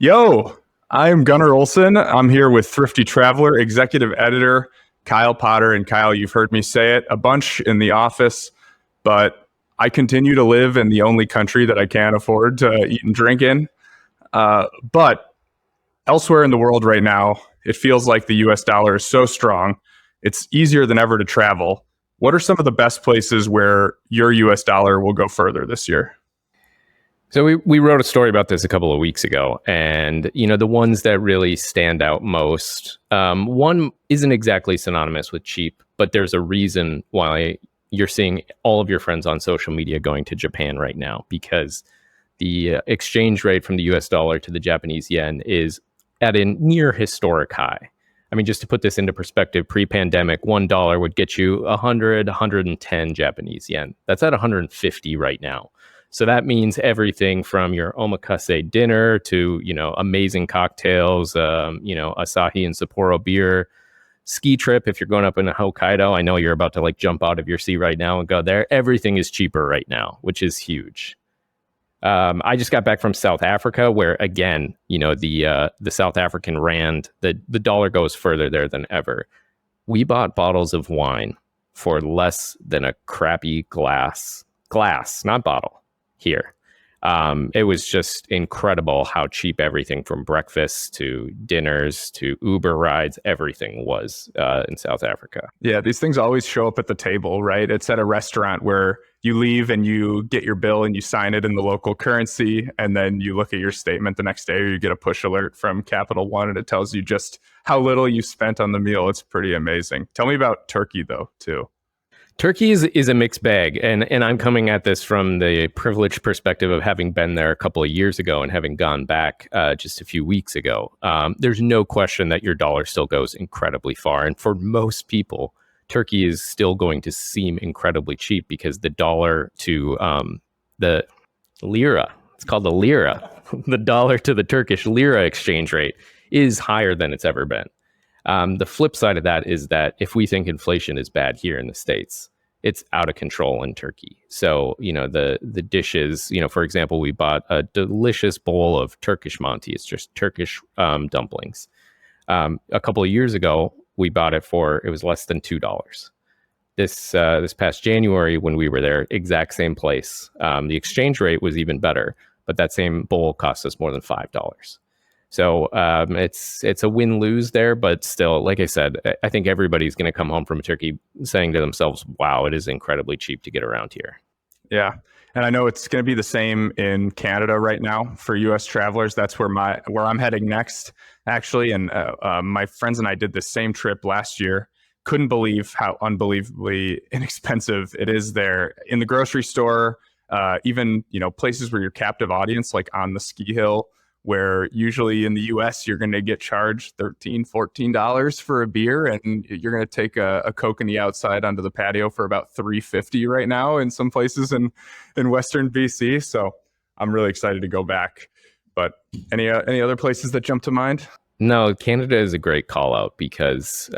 Yo, I'm Gunnar Olson. I'm here with Thrifty Traveler, executive editor Kyle Potter. And Kyle, you've heard me say it a bunch in the office, but I continue to live in the only country that I can't afford to eat and drink in. But elsewhere in the world right now, it feels like the US dollar is so strong, it's easier than ever to travel. What are some of the best places where your US dollar will go further this year? So we wrote a story about this a couple of weeks ago, and the ones that really stand out most, one isn't exactly synonymous with cheap, but there's a reason why you're seeing all of your friends on social media going to Japan right now, because the exchange rate from the US dollar to the Japanese yen is at a near historic high. I mean, just to put this into perspective, pre-pandemic, $1 would get you 100, 110 Japanese yen. That's at 150 right now. So that means everything from your omakase dinner to, amazing cocktails, Asahi and Sapporo beer, ski trip. If you're going up in Hokkaido, I know you're about to jump out of your seat right now and go there. Everything is cheaper right now, which is huge. I just got back from South Africa, where again, the South African rand, the dollar goes further there than ever. We bought bottles of wine for less than a crappy glass, not bottle. Here. It was just incredible how cheap everything from breakfast to dinners to Uber rides, everything was in South Africa. Yeah, these things always show up at the table, right? It's at a restaurant where you leave and you get your bill and you sign it in the local currency, and then you look at your statement the next day, or you get a push alert from Capital One and it tells you just how little you spent on the meal. It's pretty amazing. Tell me about Turkey, though, too. Turkey is a mixed bag, and I'm coming at this from the privileged perspective of having been there a couple of years ago and having gone back just a few weeks ago. There's no question that your dollar still goes incredibly far, and for most people, Turkey is still going to seem incredibly cheap because the dollar to the lira, it's called the lira, the dollar to the Turkish lira exchange rate is higher than it's ever been. The flip side of that is that if we think inflation is bad here in the States, it's out of control in Turkey. So, the dishes, for example, we bought a delicious bowl of Turkish manti. It's just Turkish dumplings. A couple of years ago, we bought it was less than $2. This past January when we were there, exact same place. The exchange rate was even better, but that same bowl cost us more than $5. So it's a win-lose there, but still, like I said, I think everybody's going to come home from Turkey saying to themselves, wow, it is incredibly cheap to get around here. Yeah. And I know it's going to be the same in Canada right now for U.S. travelers. That's where I'm heading next, actually. And my friends and I did the same trip last year. Couldn't believe how unbelievably inexpensive it is there in the grocery store, even, places where you're captive audience, like on the ski hill, where usually in the US, you're going to get charged $13, $14 for a beer, and you're going to take a Coke in the outside onto the patio for about $3.50 right now in some places in Western BC. So I'm really excited to go back. But any other places that jump to mind? No, Canada is a great call out because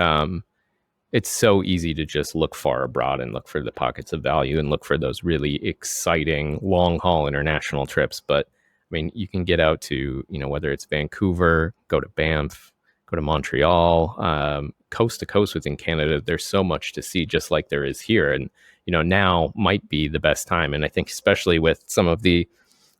it's so easy to just look far abroad and look for the pockets of value and look for those really exciting long haul international trips. But I mean, you can get out to, whether it's Vancouver, go to Banff, go to Montreal, coast to coast within Canada. There's so much to see, just like there is here. And, now might be the best time. And I think especially with some of the,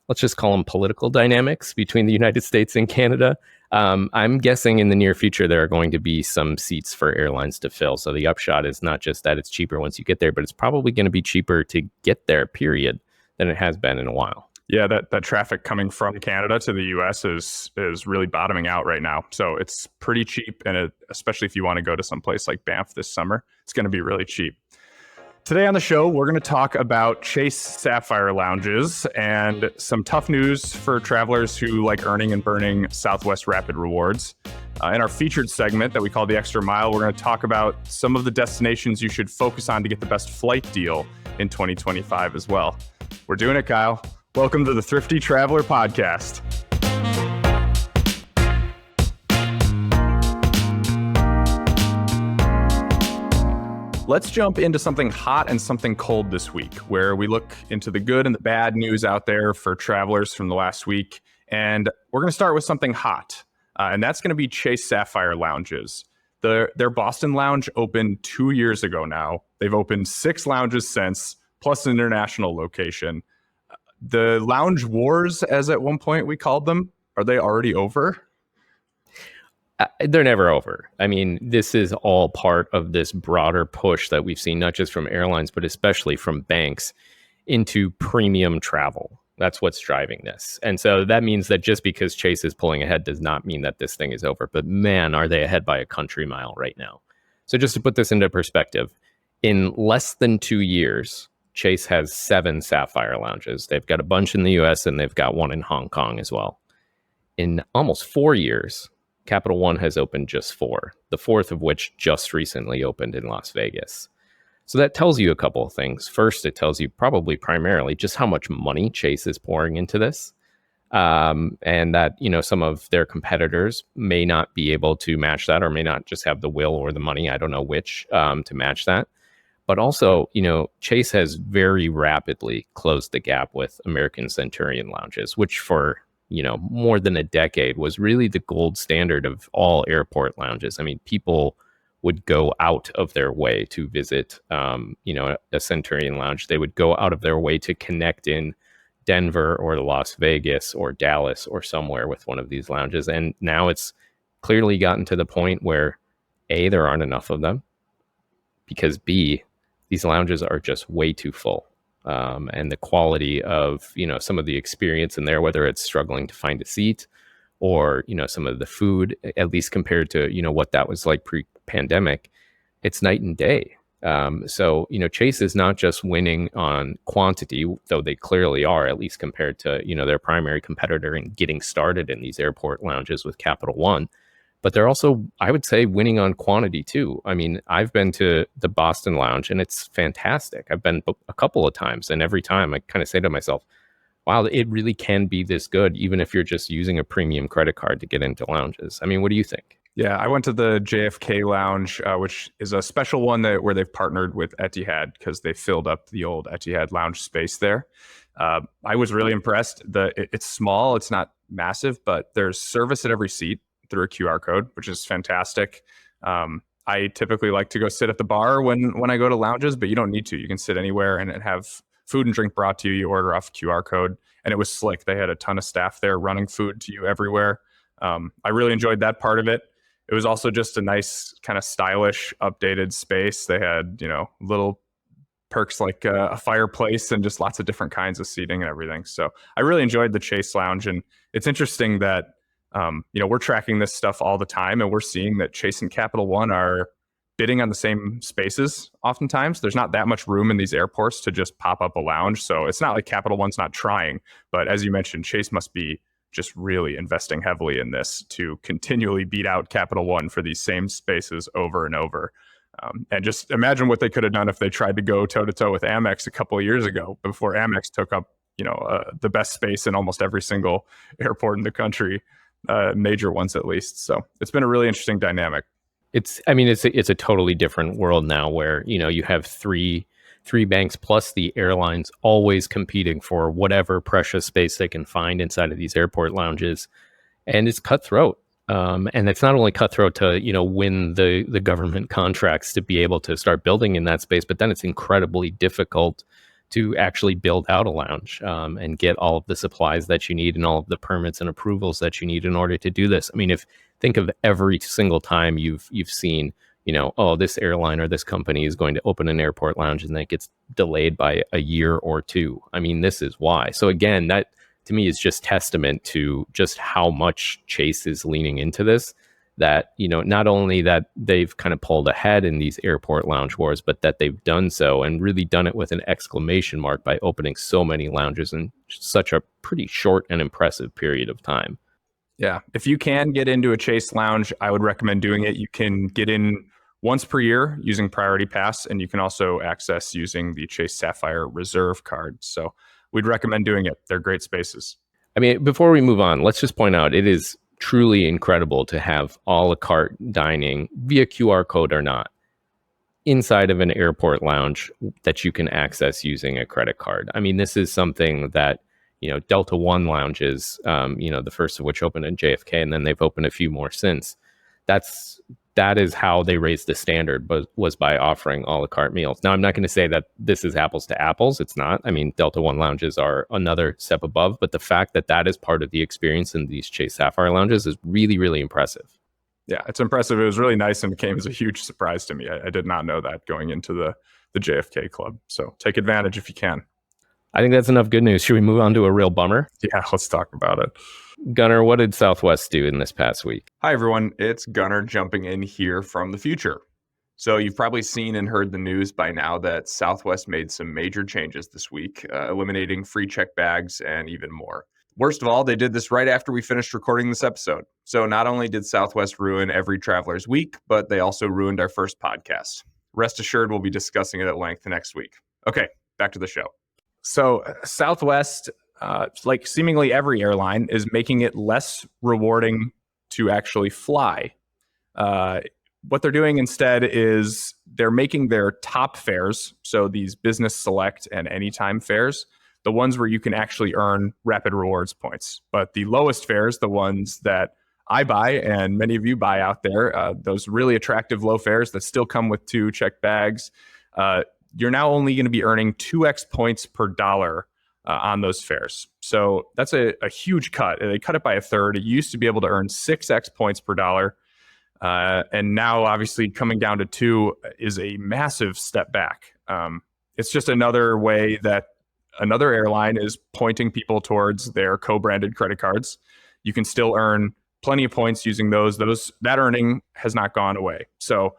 let's just call them political dynamics between the United States and Canada, I'm guessing in the near future, there are going to be some seats for airlines to fill. So the upshot is not just that it's cheaper once you get there, but it's probably going to be cheaper to get there, period, than it has been in a while. Yeah, that traffic coming from Canada to the U.S. is really bottoming out right now. So it's pretty cheap, and especially if you want to go to some place like Banff this summer, it's going to be really cheap. Today on the show, we're going to talk about Chase Sapphire lounges and some tough news for travelers who like earning and burning Southwest Rapid rewards. In our featured segment that we call the Extra Mile, we're going to talk about some of the destinations you should focus on to get the best flight deal in 2025 as well. We're doing it, Kyle. Welcome to the Thrifty Traveler Podcast. Let's jump into something hot and something cold this week, where we look into the good and the bad news out there for travelers from the last week And we're going to start with something hot, and that's going to be Chase Sapphire lounges. Their Boston lounge opened 2 years ago now. They've opened 6 lounges since, plus an international location. The lounge wars, as at one point we called them, are they already over? They're never over. I mean, this is all part of this broader push that we've seen, not just from airlines, but especially from banks into premium travel. That's what's driving this. And so that means that just because Chase is pulling ahead does not mean that this thing is over. But man, are they ahead by a country mile right now. So just to put this into perspective, in less than 2 years, Chase has 7 Sapphire lounges. They've got a bunch in the US and they've got one in Hong Kong as well. In almost 4 years, Capital One has opened just 4, the 4th of which just recently opened in Las Vegas. So that tells you a couple of things. First, it tells you probably primarily just how much money Chase is pouring into this. And that, some of their competitors may not be able to match that, or may not just have the will or the money, I don't know which, to match that. But also, Chase has very rapidly closed the gap with American Centurion lounges, which for more than a decade was really the gold standard of all airport lounges. I mean, people would go out of their way to visit, a Centurion lounge. They would go out of their way to connect in Denver or Las Vegas or Dallas or somewhere with one of these lounges. And now it's clearly gotten to the point where A, there aren't enough of them, because B, these lounges are just way too full. And the quality of, some of the experience in there, whether it's struggling to find a seat or, some of the food, at least compared to, what that was like pre-pandemic, it's night and day. So, Chase is not just winning on quantity, though they clearly are, at least compared to, their primary competitor in getting started in these airport lounges with Capital One. But they're also, I would say, winning on quantity too. I mean, I've been to the Boston Lounge and it's fantastic. I've been a couple of times, and every time I kind of say to myself, wow, it really can be this good, even if you're just using a premium credit card to get into lounges. I mean, what do you think? Yeah, I went to the JFK Lounge, which is a special one where they've partnered with Etihad because they filled up the old Etihad lounge space there. I was really impressed. It's small, it's not massive, but there's service at every seat through a QR code, which is fantastic. I typically like to go sit at the bar when I go to lounges, but you don't need to. You can sit anywhere and have food and drink brought to you. You order off a QR code, and it was slick. They had a ton of staff there running food to you everywhere. I really enjoyed that part of it. It was also just a nice, kind of stylish, updated space. They had, little perks like a fireplace and just lots of different kinds of seating and everything. So I really enjoyed the Chase Lounge, and it's interesting that we're tracking this stuff all the time, and we're seeing that Chase and Capital One are bidding on the same spaces. Oftentimes, there's not that much room in these airports to just pop up a lounge. So it's not like Capital One's not trying, but as you mentioned, Chase must be just really investing heavily in this to continually beat out Capital One for these same spaces over and over. And just imagine what they could have done if they tried to go toe to toe with Amex a couple of years ago, before Amex took up, the best space in almost every single airport in the country. Major ones at least. So it's been a really interesting dynamic. It's a totally different world now where, you have three banks plus the airlines always competing for whatever precious space they can find inside of these airport lounges. And it's cutthroat. And it's not only cutthroat to, win the government contracts to be able to start building in that space, but then it's incredibly difficult to actually build out a lounge and get all of the supplies that you need and all of the permits and approvals that you need in order to do this. I mean, think of every single time you've seen, this airline or this company is going to open an airport lounge and that gets delayed by a year or two. I mean, this is why. So again, that to me is just testament to just how much Chase is leaning into this. That, not only that they've kind of pulled ahead in these airport lounge wars, but that they've done so and really done it with an exclamation mark by opening so many lounges in such a pretty short and impressive period of time. Yeah. If you can get into a Chase lounge, I would recommend doing it. You can get in once per year using Priority Pass, and you can also access using the Chase Sapphire Reserve card. So we'd recommend doing it. They're great spaces. I mean, before we move on, let's just point out it is truly incredible to have a la carte dining via QR code or not inside of an airport lounge that you can access using a credit card. I mean, this is something that Delta One lounges, the first of which opened in JFK, and then they've opened a few more since. That is how they raised the standard, but was by offering a la carte meals. Now, I'm not going to say that this is apples to apples. It's not. I mean, Delta One lounges are another step above, but the fact that that is part of the experience in these Chase Sapphire lounges is really, really impressive. Yeah, it's impressive. It was really nice and came as a huge surprise to me. I did not know that going into the JFK club. So take advantage if you can. I think that's enough good news. Should we move on to a real bummer? Yeah, let's talk about it. Gunnar, what did Southwest do in this past week? Hi, everyone. It's Gunnar jumping in here from the future. So you've probably seen and heard the news by now that Southwest made some major changes this week, eliminating free check bags and even more. Worst of all, they did this right after we finished recording this episode. So not only did Southwest ruin every traveler's week, but they also ruined our first podcast. Rest assured, we'll be discussing it at length next week. Okay, back to the show. So Southwest, like seemingly every airline, is making it less rewarding to actually fly. What they're doing instead is they're making their top fares, so these business select and anytime fares, the ones where you can actually earn rapid rewards points. But the lowest fares, the ones that I buy and many of you buy out there, those really attractive low fares that still come with 2 checked bags, you're now only going to be earning 2x points per dollar on those fares. So that's a huge cut. They cut it by a third. It used to be able to earn 6x points per dollar. And now, obviously, coming down to 2 is a massive step back. It's just another way that another airline is pointing people towards their co-branded credit cards. You can still earn plenty of points using those. That earning has not gone away. So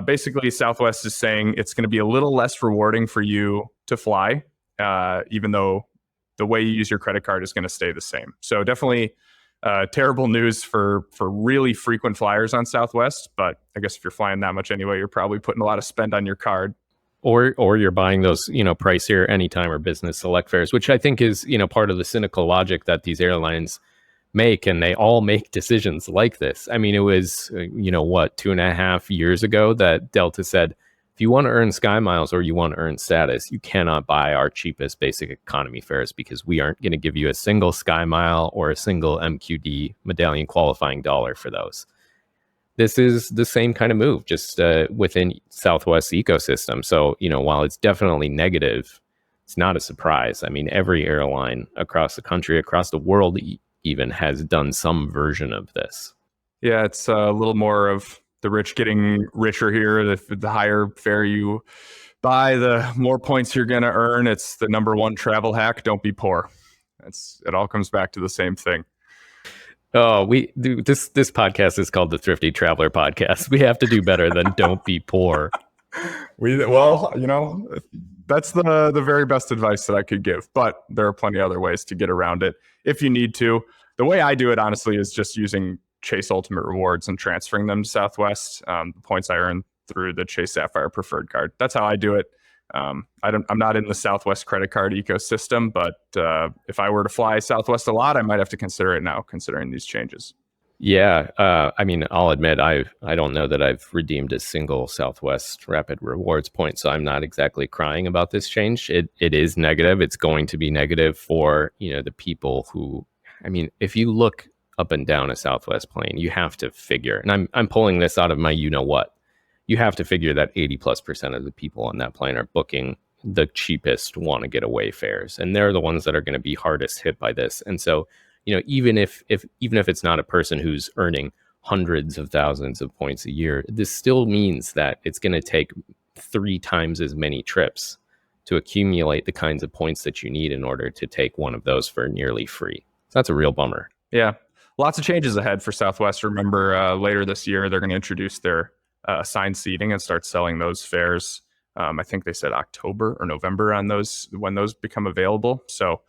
basically, Southwest is saying it's going to be a little less rewarding for you to fly, even though the way you use your credit card is going to stay the same. So definitely terrible news for really frequent flyers on Southwest. But I guess if you're flying that much anyway, you're probably putting a lot of spend on your card. Or you're buying those, pricier anytime or business select fares, which I think is, part of the cynical logic that these airlines make, and they all make decisions like this. I mean, it was, 2.5 years ago that Delta said, if you want to earn Sky Miles or you want to earn status, you cannot buy our cheapest basic economy fares because we aren't going to give you a single Sky Mile or a single MQD medallion qualifying dollar for those. This is the same kind of move, just within Southwest's ecosystem. So, while it's definitely negative, it's not a surprise. I mean, every airline across the country, across the world even, has done some version of this. Yeah, it's a little more of the rich getting richer here. The higher fare you buy, the more points you're going to earn. It's the number one travel hack. Don't be poor. It all comes back to the same thing. Oh, this podcast is called the Thrifty Traveler Podcast. We have to do better than don't be poor. That's the very best advice that I could give, but there are plenty of other ways to get around it if you need to. The way I do it, honestly, is just using Chase Ultimate Rewards and transferring them to Southwest. The points I earn through the Chase Sapphire preferred card. That's how I do it. I'm not in the Southwest credit card ecosystem, but if I were to fly Southwest a lot, I might have to consider it now, considering these changes. Yeah, I mean, I'll admit I don't know that I've redeemed a single Southwest Rapid Rewards point, so I'm not exactly crying about this change. It is negative. It's going to be negative for the people who. I mean, if you look up and down a Southwest plane, you have to figure, and I'm pulling this out of my what. You have to figure that 80+% of the people on that plane are booking the cheapest want to get away fares. And they're the ones that are going to be hardest hit by this. And so, even if it's not a person who's earning hundreds of thousands of points a year, this still means that it's going to take 3 times as many trips to accumulate the kinds of points that you need in order to take one of those for nearly free. So that's a real bummer. Yeah. Lots of changes ahead for Southwest. Remember, later this year, they're going to introduce their assigned seating and start selling those fares. I think they said October or November on those when those become available. So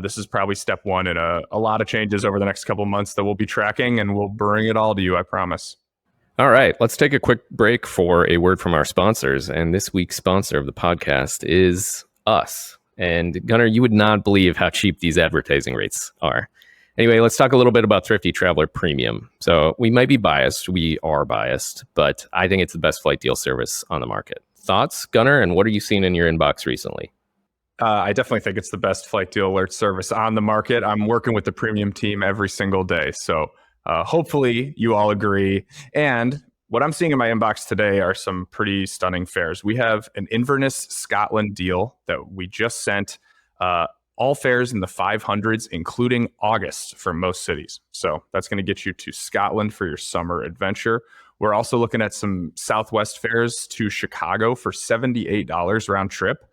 this is probably step one in a lot of changes over the next couple of months that we'll be tracking, and we'll bring it all to you, I promise. All right, let's take a quick break for a word from our sponsors. And this week's sponsor of the podcast is us. And Gunnar, you would not believe how cheap these advertising rates are. Anyway, let's talk a little bit about Thrifty Traveler Premium. So we might be biased. We are biased, but I think it's the best flight deal service on the market. Thoughts, Gunnar, and what are you seeing in your inbox recently? I definitely think it's the best flight deal alert service on the market. I'm working with the premium team every single day. So hopefully you all agree. And what I'm seeing in my inbox today are some pretty stunning fares. We have an Inverness, Scotland deal that we just sent. All fares in the 500s, including August for most cities. So that's going to get you to Scotland for your summer adventure. We're also looking at some Southwest fares to Chicago for $78 round trip,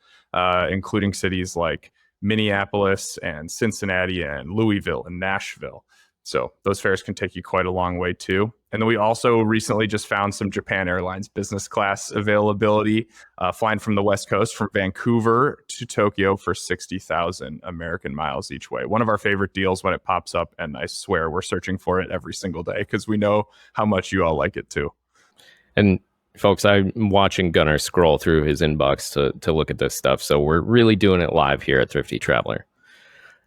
including cities like Minneapolis and Cincinnati and Louisville and Nashville. So those fares can take you quite a long way too. And then we also recently just found some Japan Airlines business class availability, flying from the West Coast from Vancouver to Tokyo for 60,000 American miles each way. One of our favorite deals when it pops up, and I swear we're searching for it every single day because we know how much you all like it too. And folks, I'm watching Gunnar scroll through his inbox to look at this stuff. So we're really doing it live here at Thrifty Traveler.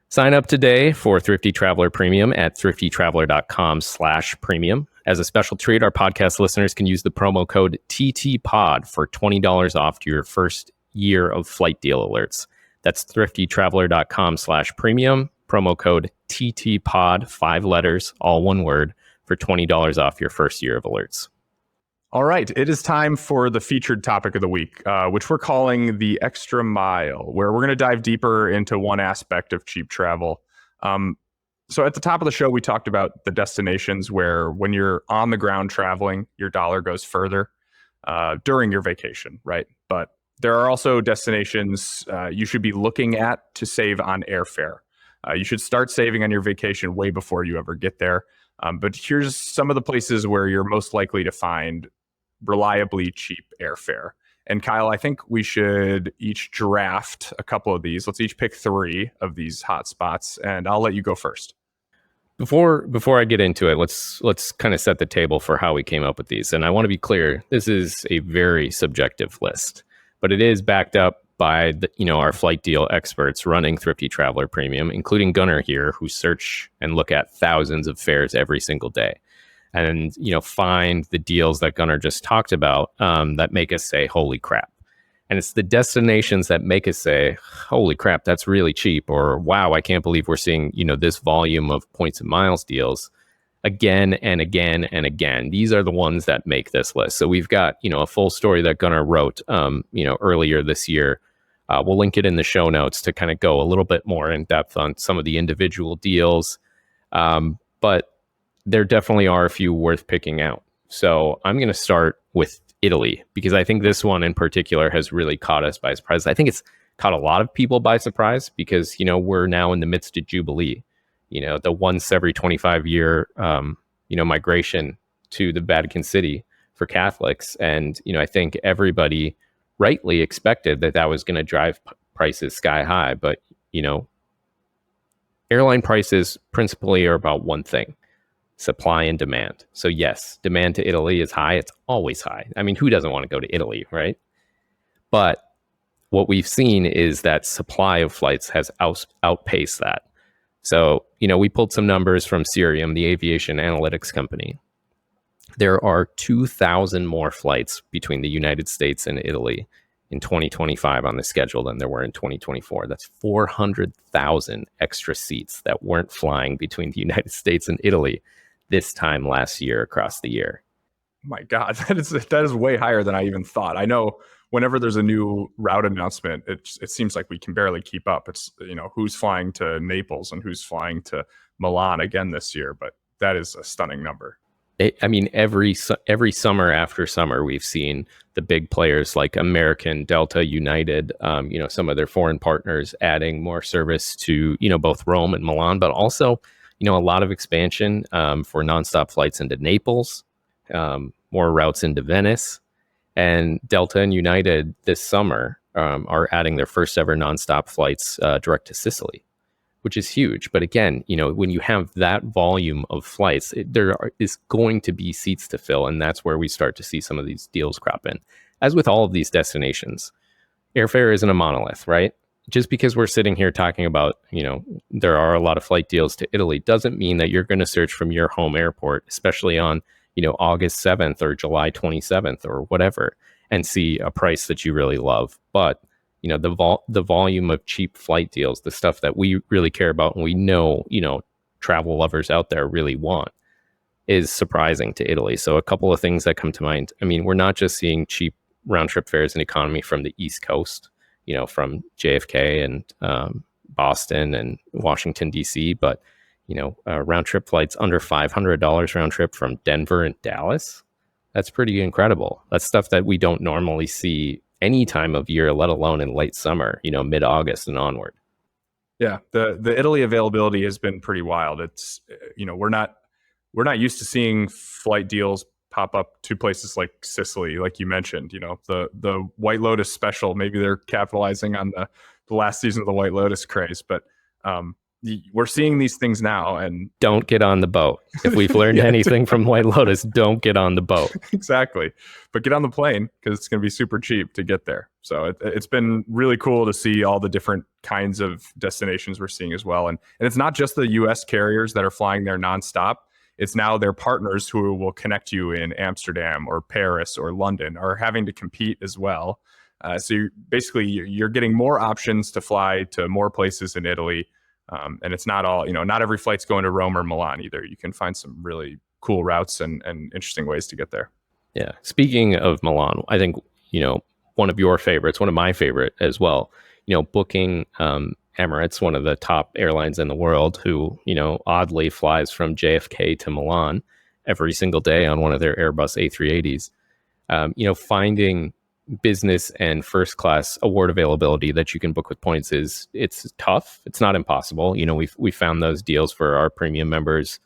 Sign up today for Thrifty Traveler Premium at thriftytraveler.com/premium. As a special treat, our podcast listeners can use the promo code TTPOD for $20 off your first year of flight deal alerts. That's thriftytraveler.com/premium, promo code TTPOD, 5 letters, all one word, for $20 off your first year of alerts. All right, it is time for the featured topic of the week, which we're calling the extra mile, where we're going to dive deeper into one aspect of cheap travel. So at the top of the show, we talked about the destinations where when you're on the ground traveling, your dollar goes further during your vacation, right? But there are also destinations you should be looking at to save on airfare. You should start saving on your vacation way before you ever get there. But here's some of the places where you're most likely to find reliably cheap airfare. And Kyle, I think we should each draft a couple of these. Let's each pick 3 of these hot spots, and I'll let you go first. Before I get into it, let's kind of set the table for how we came up with these. And I want to be clear, this is a very subjective list, but it is backed up by our flight deal experts running Thrifty Traveler Premium, including Gunnar here, who search and look at thousands of fares every single day, and find the deals that Gunnar just talked about that make us say, "Holy crap!" And it's the destinations that make us say, "Holy crap, that's really cheap," or "Wow, I can't believe we're seeing this volume of points and miles deals again and again and again." These are the ones that make this list. So we've got a full story that Gunnar wrote earlier this year. We'll link it in the show notes to kind of go a little bit more in depth on some of the individual deals. But there definitely are a few worth picking out. So I'm going to start with Italy, because I think this one in particular has really caught us by surprise. I think it's caught a lot of people by surprise because, we're now in the midst of Jubilee, the once every 25 year, migration to the Vatican City for Catholics. And, I think everybody rightly expected that was going to drive prices sky high. But, airline prices principally are about one thing: supply and demand. So yes, demand to Italy is high. It's always high. I mean, who doesn't want to go to Italy, right? But what we've seen is that supply of flights has outpaced that. So, we pulled some numbers from Cirium, the aviation analytics company. There are 2,000 more flights between the United States and Italy in 2025 on the schedule than there were in 2024. That's 400,000 extra seats that weren't flying between the United States and Italy this time last year across the year. My God, that is way higher than I even thought. I know whenever there's a new route announcement, it seems like we can barely keep up. It's who's flying to Naples and who's flying to Milan again this year, but that is a stunning number. Every summer after summer, we've seen the big players like American, Delta, United, some of their foreign partners adding more service to, both Rome and Milan, but also, a lot of expansion for nonstop flights into Naples, more routes into Venice. And Delta and United this summer are adding their first ever nonstop flights direct to Sicily, which is huge. But again, when you have that volume of flights, there is going to be seats to fill. And that's where we start to see some of these deals crop in. As with all of these destinations, airfare isn't a monolith, right? Just because we're sitting here talking about, there are a lot of flight deals to Italy doesn't mean that you're going to search from your home airport, especially on, August 7th or July 27th or whatever, and see a price that you really love. But the volume of cheap flight deals, the stuff that we really care about and we know, travel lovers out there really want, is surprising to Italy. So a couple of things that come to mind. I mean, we're not just seeing cheap round trip fares and economy from the East Coast, from JFK and Boston and Washington, D.C., but, round trip flights under $500 round trip from Denver and Dallas. That's pretty incredible. That's stuff that we don't normally see any time of year, let alone in late summer, mid-August and onward. Yeah, the Italy availability has been pretty wild. It's, we're not used to seeing flight deals pop up to places like Sicily, like you mentioned. The White Lotus special. Maybe they're capitalizing on the last season of the White Lotus craze, but we're seeing these things now. And don't get on the boat. If we've learned anything from White Lotus, don't get on the boat. Exactly, but get on the plane because it's going to be super cheap to get there. So it's been really cool to see all the different kinds of destinations we're seeing as well. And it's not just the U.S. carriers that are flying there nonstop. It's now their partners who will connect you in Amsterdam or Paris or London are having to compete as well. So you're getting more options to fly to more places in Italy. And it's not all, not every flight's going to Rome or Milan either. You can find some really cool routes and interesting ways to get there. Yeah. Speaking of Milan, I think, one of your favorites, one of my favorite as well, booking Emirates, one of the top airlines in the world, who, oddly flies from JFK to Milan every single day on one of their Airbus A380s. Finding business and first class award availability that you can book with points it's tough. It's not impossible. We found those deals for our premium members,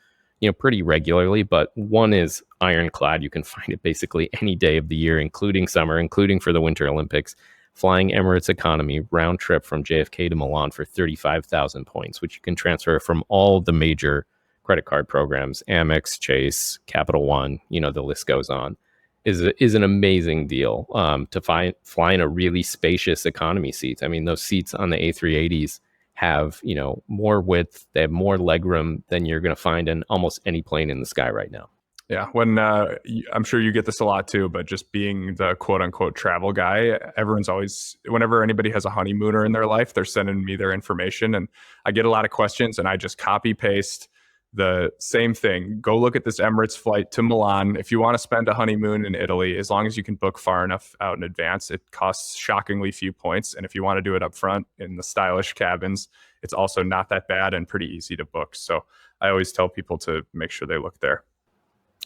pretty regularly, but one is ironclad. You can find it basically any day of the year, including summer, including for the Winter Olympics. Flying Emirates economy round trip from JFK to Milan for 35,000 points, which you can transfer from all the major credit card programs, Amex, Chase, Capital One, the list goes on, is an amazing deal to fly in a really spacious economy seat. I mean, those seats on the A380s have, more width, they have more legroom than you're going to find in almost any plane in the sky right now. Yeah, when I'm sure you get this a lot too, but just being the quote unquote travel guy, everyone's always, whenever anybody has a honeymooner in their life, they're sending me their information and I get a lot of questions and I just copy paste the same thing. Go look at this Emirates flight to Milan. If you want to spend a honeymoon in Italy, as long as you can book far enough out in advance, it costs shockingly few points. And if you want to do it up front in the stylish cabins, it's also not that bad and pretty easy to book. So I always tell people to make sure they look there.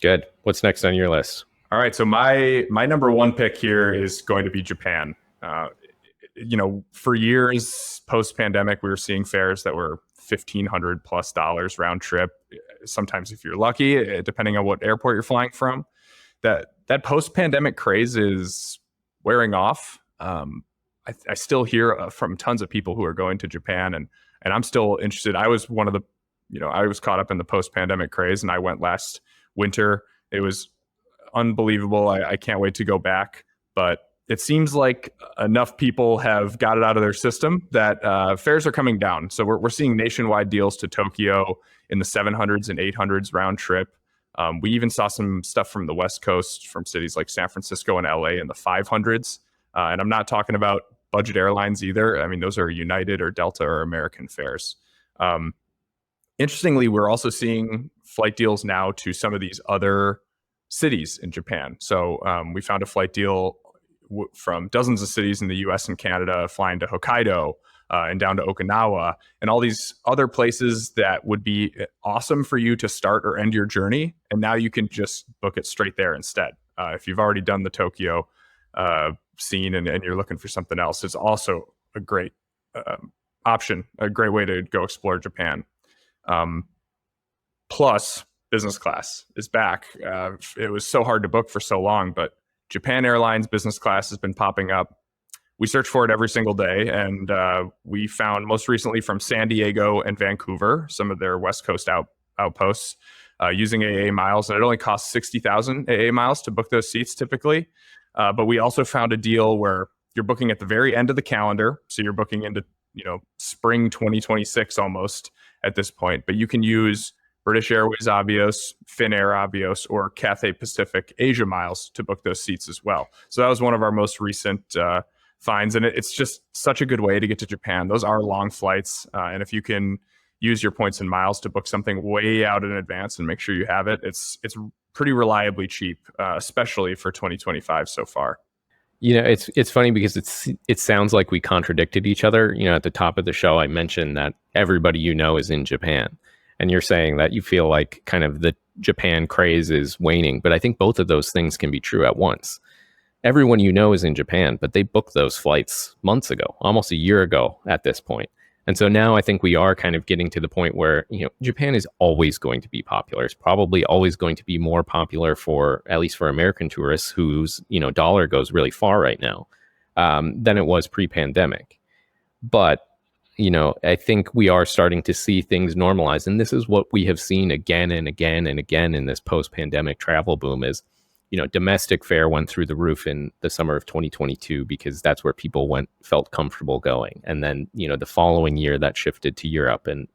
Good. What's next on your list? All right. So my number one pick here is going to be Japan. For years post-pandemic, we were seeing fares that were $1,500+ round trip. Sometimes if you're lucky, depending on what airport you're flying from, that post-pandemic craze is wearing off. I still hear from tons of people who are going to Japan and I'm still interested. I was one of the, I was caught up in the post-pandemic craze and I went last winter. It was unbelievable. I can't wait to go back, but it seems like enough people have got it out of their system that fares are coming down. So we're seeing nationwide deals to Tokyo in the 700s and 800s round trip. We even saw some stuff from the West Coast from cities like San Francisco and LA in the 500s. And I'm not talking about budget airlines either. I mean, those are United or Delta or American fares. Interestingly, we're also seeing flight deals now to some of these other cities in Japan. So we found a flight deal from dozens of cities in the US and Canada, flying to Hokkaido and down to Okinawa and all these other places that would be awesome for you to start or end your journey. And now you can just book it straight there instead. If you've already done the Tokyo scene and you're looking for something else, it's also a great option, a great way to go explore Japan. Plus, business class is back. It was so hard to book for so long, but Japan Airlines business class has been popping up. We search for it every single day, and we found most recently from San Diego and Vancouver, some of their West Coast outposts, using AA miles, and it only costs 60,000 AA miles to book those seats typically. But we also found a deal where you're booking at the very end of the calendar, so you're booking into spring 2026 almost at this point, but you can use British Airways Avios, Finnair Avios, or Cathay Pacific Asia miles to book those seats as well. So that was one of our most recent finds. And it's just such a good way to get to Japan. Those are long flights. And if you can use your points and miles to book something way out in advance and make sure you have it, it's pretty reliably cheap, especially for 2025 so far. It's funny because it sounds like we contradicted each other. At the top of the show, I mentioned that everybody is in Japan, and you're saying that you feel like kind of the Japan craze is waning. But I think both of those things can be true at once. Everyone is in Japan, but they booked those flights months ago, almost a year ago at this point. And so now I think we are kind of getting to the point where, Japan is always going to be popular. It's probably always going to be more popular at least for American tourists whose, dollar goes really far right now, than it was pre-pandemic. But, I think we are starting to see things normalize. And this is what we have seen again and again and again in this post-pandemic travel boom is, domestic fare went through the roof in the summer of 2022 because that's where people felt comfortable going. And then, the following year that shifted to Europe, and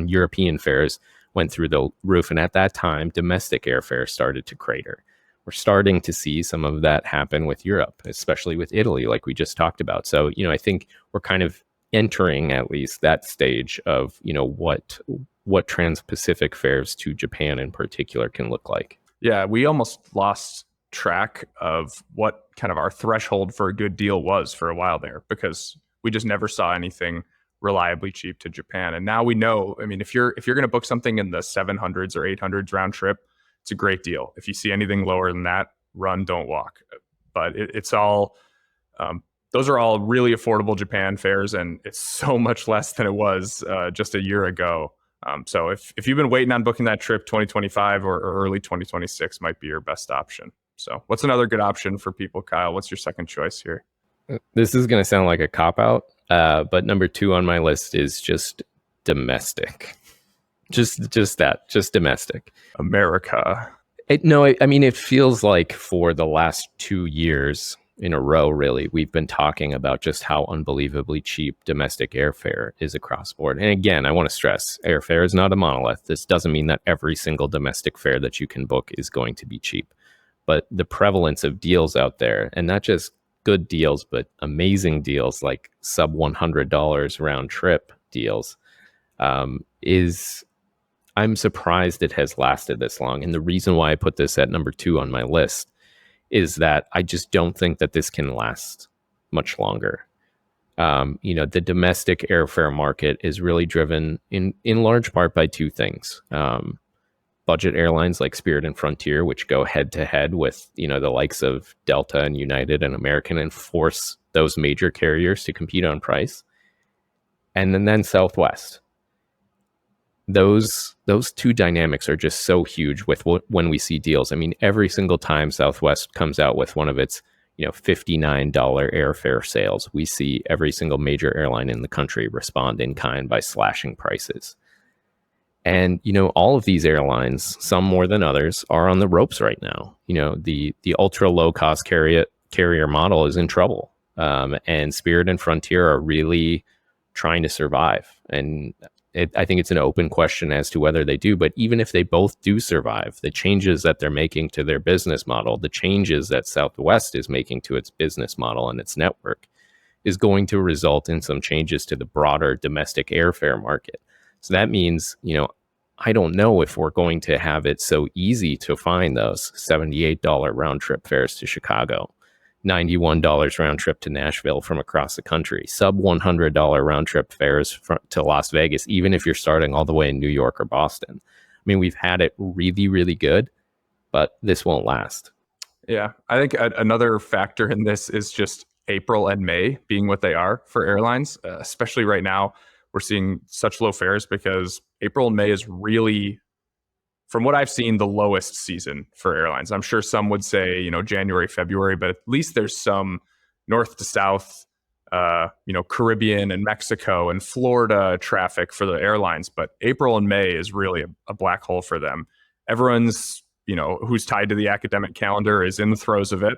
European fares went through the roof. And at that time, domestic airfare started to crater. We're starting to see some of that happen with Europe, especially with Italy, like we just talked about. So, I think we're kind of entering at least that stage of, what trans-Pacific fares to Japan in particular can look like. Yeah, we almost lost track of what kind of our threshold for a good deal was for a while there, because we just never saw anything reliably cheap to Japan. And now we know, I mean, if you're going to book something in the 700s or 800s round trip, it's a great deal. If you see anything lower than that, run, don't walk. But it's all, those are all really affordable Japan fares, and it's so much less than it was just a year ago. So if you've been waiting on booking that trip, 2025 or early 2026 might be your best option. So what's another good option for people, Kyle? What's your second choice here? This is going to sound like a cop-out, but number 2 on my list is just domestic. Just domestic. America. I mean, it feels like for the last 2 years in a row, really, we've been talking about just how unbelievably cheap domestic airfare is across board. And again, I want to stress, airfare is not a monolith. This doesn't mean that every single domestic fare that you can book is going to be cheap. But the prevalence of deals out there, and not just good deals, but amazing deals like sub $100 round trip deals, I'm surprised it has lasted this long. And the reason why I put this at number 2 on my list is that I just don't think that this can last much longer. The domestic airfare market is really driven in large part by 2 things. Budget airlines like Spirit and Frontier, which go head to head with, the likes of Delta and United and American, and force those major carriers to compete on price. And then Southwest. Those 2 dynamics are just so huge with when we see deals. I mean, every single time Southwest comes out with one of its, $59 airfare sales, we see every single major airline in the country respond in kind by slashing prices. And, all of these airlines, some more than others, are on the ropes right now. The ultra low cost carrier model is in trouble. And Spirit and Frontier are really trying to survive. And I think it's an open question as to whether they do. But even if they both do survive, the changes that they're making to their business model, the changes that Southwest is making to its business model and its network, is going to result in some changes to the broader domestic airfare market. So that means, I don't know if we're going to have it so easy to find those $78 round trip fares to Chicago, $91 round trip to Nashville from across the country, sub $100 round trip fares to Las Vegas, even if you're starting all the way in New York or Boston. I mean, we've had it really, really good, but this won't last. Yeah, I think another factor in this is just April and May being what they are for airlines, especially right now. We're seeing such low fares because April and May is really, from what I've seen, the lowest season for airlines. I'm sure some would say, January, February, but at least there's some north to south, Caribbean and Mexico and Florida traffic for the airlines. But April and May is really a black hole for them. Everyone's, who's tied to the academic calendar is in the throes of it.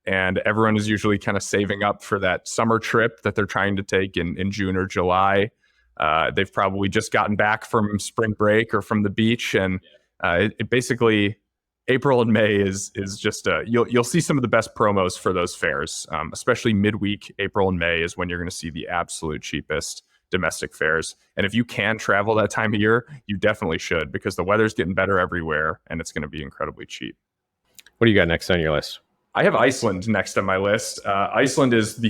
And everyone is usually kind of saving up for that summer trip that they're trying to take in June or July. They've probably just gotten back from spring break or from the beach. And it basically, April and May is just you'll see some of the best promos for those fares, especially midweek. April and May is when you're going to see the absolute cheapest domestic fares. And if you can travel that time of year, you definitely should, because the weather's getting better everywhere and it's going to be incredibly cheap. What do you got next on your list? I have Iceland next on my list. Iceland is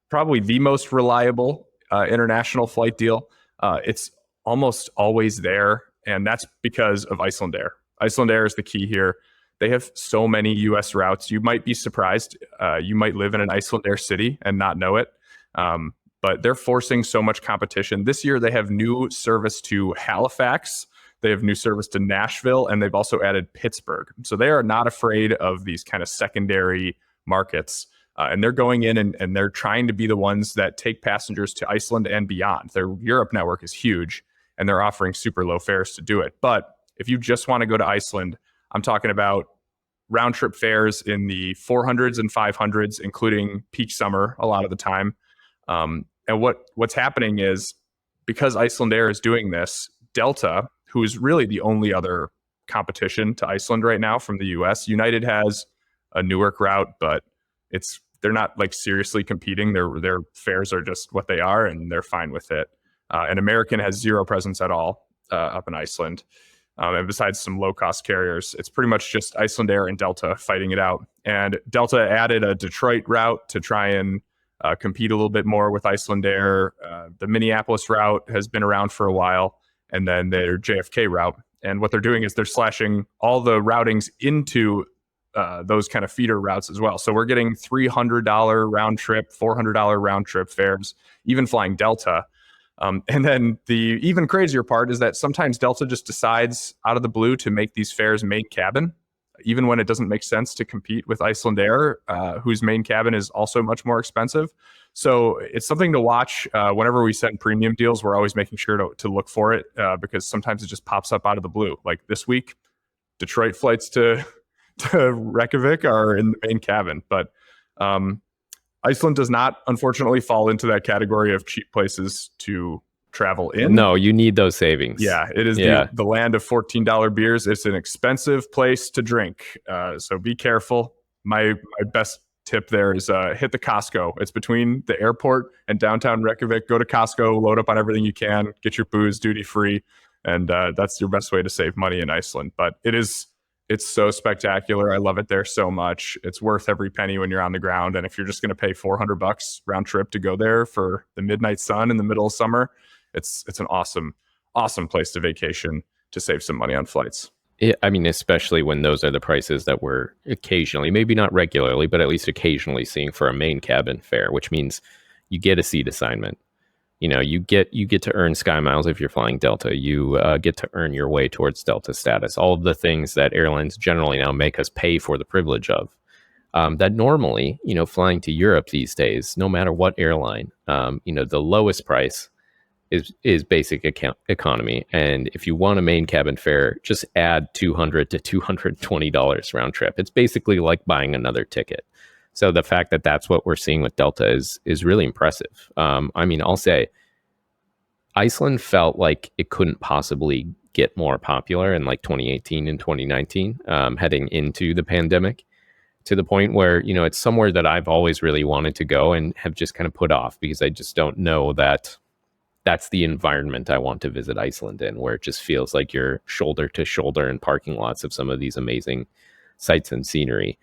probably the most reliable international flight deal. It's almost always there, and that's because of Iceland Air. Iceland Air is the key here. They have so many U.S. routes. You might be surprised. You might live in an Iceland Air city and not know it. But they're forcing so much competition. This year, they have new service to Halifax. They have new service to Nashville, and they've also added Pittsburgh. So they are not afraid of these kind of secondary markets. And they're going in and they're trying to be the ones that take passengers to Iceland and beyond. Their Europe network is huge, and they're offering super low fares to do it. But if you just want to go to Iceland, I'm talking about round trip fares in the 400s and 500s, including peak summer a lot of the time. And what's happening is, because Iceland Air is doing this, Delta, who is really the only other competition to Iceland right now from the US, United has a Newark route, but they're not like seriously competing. Their fares are just what they are, and they're fine with it. And American has zero presence at all up in Iceland. And besides some low-cost carriers, it's pretty much just Iceland Air and Delta fighting it out. And Delta added a Detroit route to try and compete a little bit more with Iceland Air. The Minneapolis route has been around for a while, and then their JFK route. And what they're doing is they're slashing all the routings into those kind of feeder routes as well. So we're getting $300 round trip, $400 round trip fares, even flying Delta. And then the even crazier part is that sometimes Delta just decides out of the blue to make these fares main cabin, even when it doesn't make sense to compete with Iceland Air, whose main cabin is also much more expensive. So it's something to watch. Whenever we send premium deals, we're always making sure to look for it, because sometimes it just pops up out of the blue. Like this week, Detroit flights to Reykjavik are in the main cabin. But Iceland does not, unfortunately, fall into that category of cheap places to travel in. No, you need those savings. Yeah, it is the land of $14 beers. It's an expensive place to drink. So be careful. My best tip there is hit the Costco. It's between the airport and downtown Reykjavik. Go to Costco, load up on everything you can, get your booze duty free. And that's your best way to save money in Iceland. But it's so spectacular. I love it there so much. It's worth every penny when you're on the ground. And if you're just going to pay $400 round trip to go there for the midnight sun in the middle of summer, it's an awesome place to vacation to save some money on flights. I mean, especially when those are the prices that we're occasionally, maybe not regularly, but at least occasionally seeing for a main cabin fare, which means you get a seat assignment. You know, you get to earn Sky Miles if you're flying Delta. You get to earn your way towards Delta status. All of the things that airlines generally now make us pay for the privilege of. That normally, flying to Europe these days, no matter what airline, the lowest price is basic economy. And if you want a main cabin fare, just add $200 to $220 round trip. It's basically like buying another ticket. So the fact that that's what we're seeing with Delta is really impressive. I mean, I'll say Iceland felt like it couldn't possibly get more popular in like 2018 and 2019, heading into the pandemic, to the point where, it's somewhere that I've always really wanted to go and have just kind of put off because I just don't know that that's the environment I want to visit Iceland in, where it just feels like you're shoulder to shoulder in parking lots of some of these amazing sights and scenery.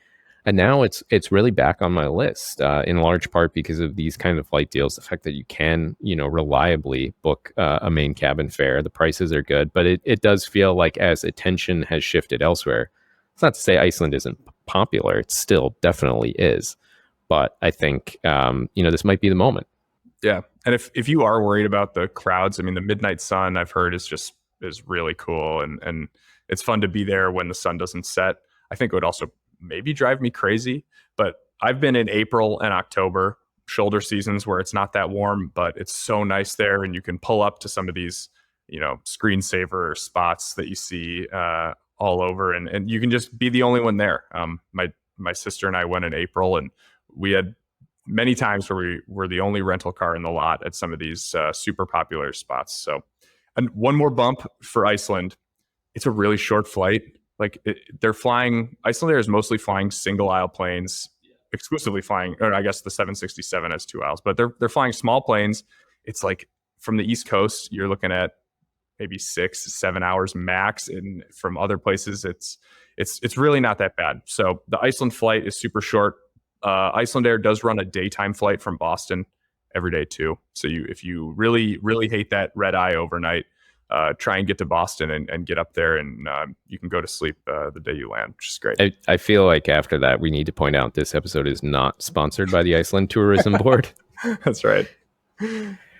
And now it's really back on my list, in large part because of these kind of flight deals. The fact that you can, reliably book a main cabin fare. The prices are good, but it does feel like as attention has shifted elsewhere. It's not to say Iceland isn't popular. It still definitely is. But I think, this might be the moment. Yeah. And if you are worried about the crowds, I mean, the midnight sun I've heard is really cool. And it's fun to be there when the sun doesn't set. I think it would also maybe drive me crazy, but I've been in April and October, shoulder seasons, where it's not that warm, but it's so nice there. And you can pull up to some of these, screensaver spots that you see all over, and you can just be the only one there. My sister and I went in April, and we had many times where we were the only rental car in the lot at some of these super popular spots. So, and one more bump for Iceland. It's a really short flight. they're flying. Icelandair is mostly flying single aisle planes, exclusively flying, or I guess the 767 has 2 aisles, but they're flying small planes. It's like from the East Coast, you're looking at maybe 6-7 hours max, and from other places, it's really not that bad. So the Iceland flight is super short. Icelandair does run a daytime flight from Boston every day too. So if you really hate that red eye overnight, try and get to Boston and get up there, and you can go to sleep the day you land, which is great. I feel like after that, we need to point out this episode is not sponsored by the Iceland Tourism Board. That's right.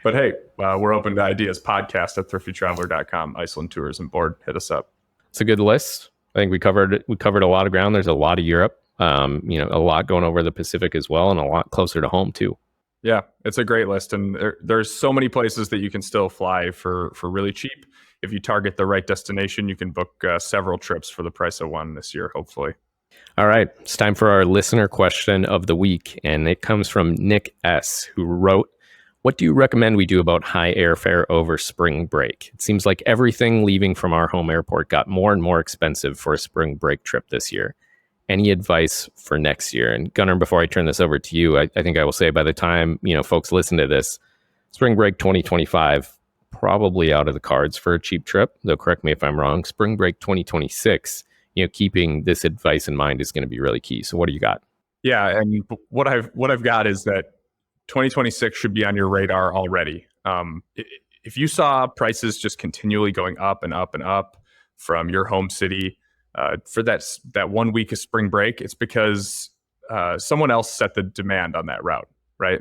But hey, we're open to ideas. Podcast at thriftytraveler.com. Iceland Tourism Board. Hit us up. It's a good list. I think we covered a lot of ground. There's a lot of Europe, a lot going over the Pacific as well, and a lot closer to home too. Yeah, it's a great list. And there's so many places that you can still fly for really cheap. If you target the right destination, you can book several trips for the price of one this year, hopefully. All right, it's time for our listener question of the week. And it comes from Nick S., who wrote, "What do you recommend we do about high airfare over spring break? It seems like everything leaving from our home airport got more and more expensive for a spring break trip this year. Any advice for next year?" And Gunnar, before I turn this over to you, I think I will say by the time folks listen to this, spring break 2025 probably out of the cards for a cheap trip. Though correct me if I'm wrong. Spring break 2026, keeping this advice in mind is going to be really key. So what do you got? Yeah, and what I've got is that 2026 should be on your radar already. If you saw prices just continually going up and up and up from your home city for that 1 week of spring break, it's because someone else set the demand on that route, right?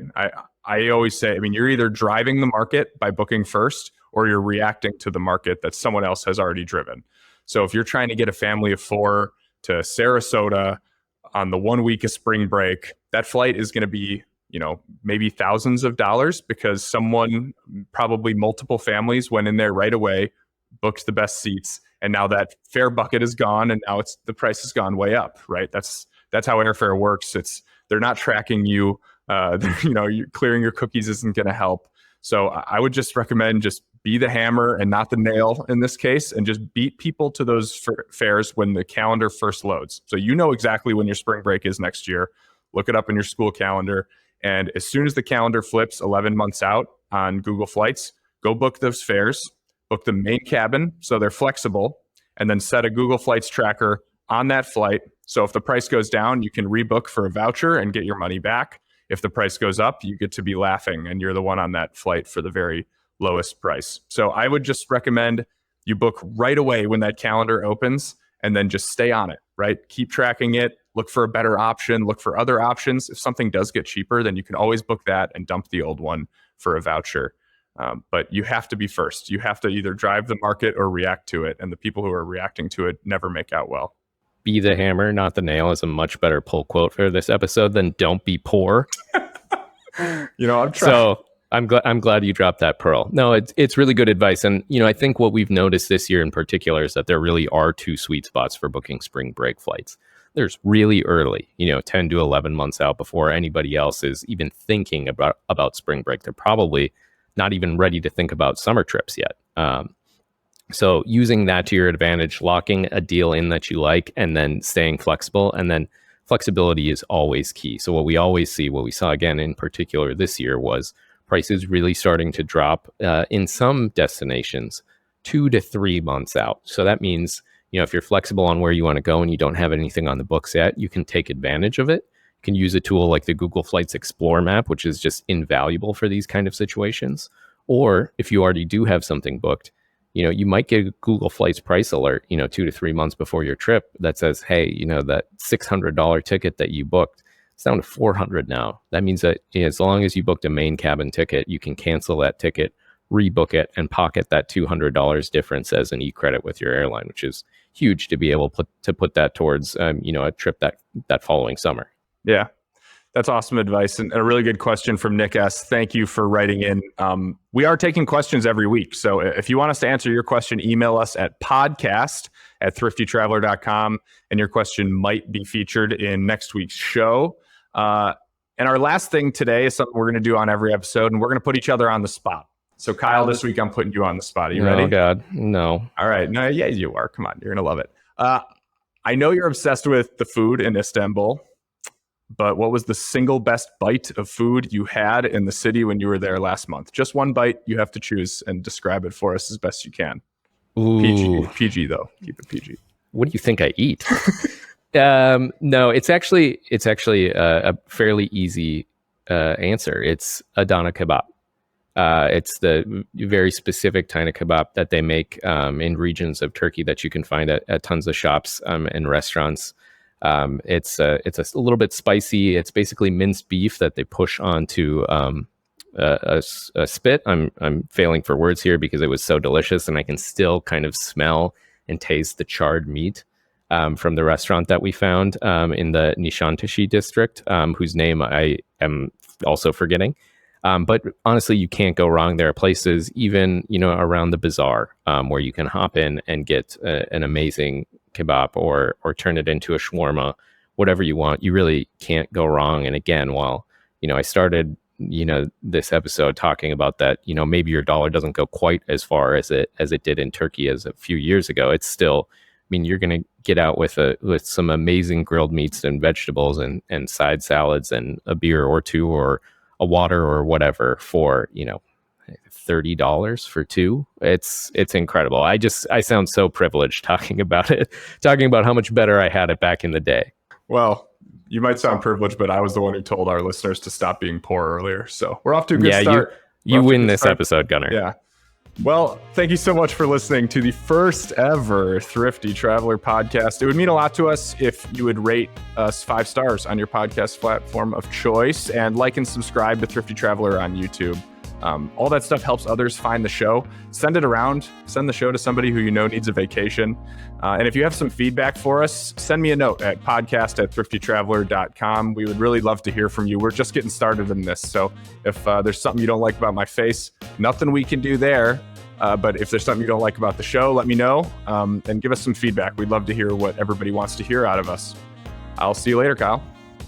I always say, you're either driving the market by booking first, or you're reacting to the market that someone else has already driven. So if you're trying to get a family of 4 to Sarasota on the 1 week of spring break, that flight is going to be maybe thousands of dollars, because someone, probably multiple families, went in there right away, booked the best seats, and now that fare bucket is gone, and now the price has gone way up, right? That's how airfare works. They're not tracking you. You clearing your cookies isn't going to help. So I would just recommend just be the hammer and not the nail in this case, and just beat people to those fares when the calendar first loads. So exactly when your spring break is next year. Look it up in your school calendar. And as soon as the calendar flips 11 months out on Google Flights, go book those fares, book the main cabin so they're flexible, and then set a Google Flights tracker on that flight. So if the price goes down, you can rebook for a voucher and get your money back. If the price goes up, you get to be laughing, and you're the one on that flight for the very lowest price. So I would just recommend you book right away when that calendar opens, and then just stay on it, right? Keep tracking it. Look for a better option. Look for other options. If something does get cheaper, then you can always book that and dump the old one for a voucher. But you have to be first. You have to either drive the market or react to it. And the people who are reacting to it never make out well. Be the hammer, not the nail is a much better pull quote for this episode than don't be poor. I'm trying. So I'm glad you dropped that pearl. No, it's really good advice. And, I think what we've noticed this year in particular is that there really are 2 sweet spots for booking spring break flights. There's really early, 10 to 11 months out before anybody else is even thinking about spring break. They're probably not even ready to think about summer trips yet. So using that to your advantage, locking a deal in that you like, and then staying flexible. And then flexibility is always key. So what we saw again in particular this year was prices really starting to drop in some destinations 2 to 3 months out. So that means, if you're flexible on where you want to go and you don't have anything on the books yet, you can take advantage of it. You can use a tool like the Google Flights Explore map, which is just invaluable for these kind of situations. Or if you already do have something booked, you might get a Google Flights price alert, 2 to 3 months before your trip that says, hey, that $600 ticket that you booked, it's down to $400 now. That means that as long as you booked a main cabin ticket, you can cancel that ticket, rebook it, and pocket that $200 difference as an e-credit with your airline, which is huge to be able to put that towards, a trip that following summer. Yeah, that's awesome advice, and a really good question from Nick S. Thank you for writing in. We are taking questions every week. So if you want us to answer your question, email us at podcast@thriftytraveler.com, and your question might be featured in next week's show. And our last thing today is something we're going to do on every episode, and we're going to put each other on the spot. So Kyle, this week I'm putting you on the spot. Are you ready? Oh God, no. All right. No, yeah, you are. Come on, you're going to love it. I know you're obsessed with the food in Istanbul, but what was the single best bite of food you had in the city when you were there last month? Just one bite. You have to choose and describe it for us as best you can. Ooh. PG though. Keep it PG. What do you think I eat? No, it's actually a fairly easy answer. It's Adana kebab. It's the very specific kind of kebab that they make in regions of Turkey that you can find at tons of shops and restaurants. It's a little bit spicy. It's basically minced beef that they push onto a spit. I'm failing for words here because it was so delicious, and I can still kind of smell and taste the charred meat from the restaurant that we found in the Nişantaşı district, whose name I am also forgetting. But honestly, you can't go wrong. There are places even, around the bazaar where you can hop in and get an amazing kebab or turn it into a shawarma, whatever you want. You really can't go wrong. And again, while, I started, this episode talking about that, maybe your dollar doesn't go quite as far as it did in Turkey as a few years ago. It's still, you're going to get out with some amazing grilled meats and vegetables and side salads and a beer or two or a water or whatever for, $30 for two. It's incredible. I sound so privileged talking about it, talking about how much better I had it back in the day. Well, you might sound privileged, but I was the one who told our listeners to stop being poor earlier. So we're off to a good start. You win this episode, Gunnar. Yeah. Well, thank you so much for listening to the first ever Thrifty Traveler podcast. It would mean a lot to us if you would rate us 5 stars on your podcast platform of choice and like and subscribe to Thrifty Traveler on YouTube. All that stuff helps others find the show. Send it around. Send the show to somebody who needs a vacation. And if you have some feedback for us, send me a note at podcast@thriftytraveler.com. We would really love to hear from you. We're just getting started in this. So if there's something you don't like about my face, nothing we can do there. But if there's something you don't like about the show, let me know and give us some feedback. We'd love to hear what everybody wants to hear out of us. I'll see you later, Kyle.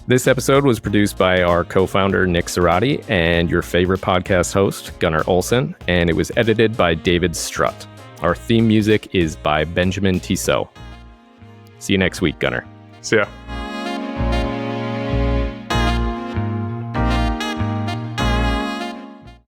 This episode was produced by our co-founder, Nick Serati, and your favorite podcast host, Gunnar Olson, and it was edited by David Strutt. Our theme music is by Benjamin Tissot. See you next week, Gunnar. See ya.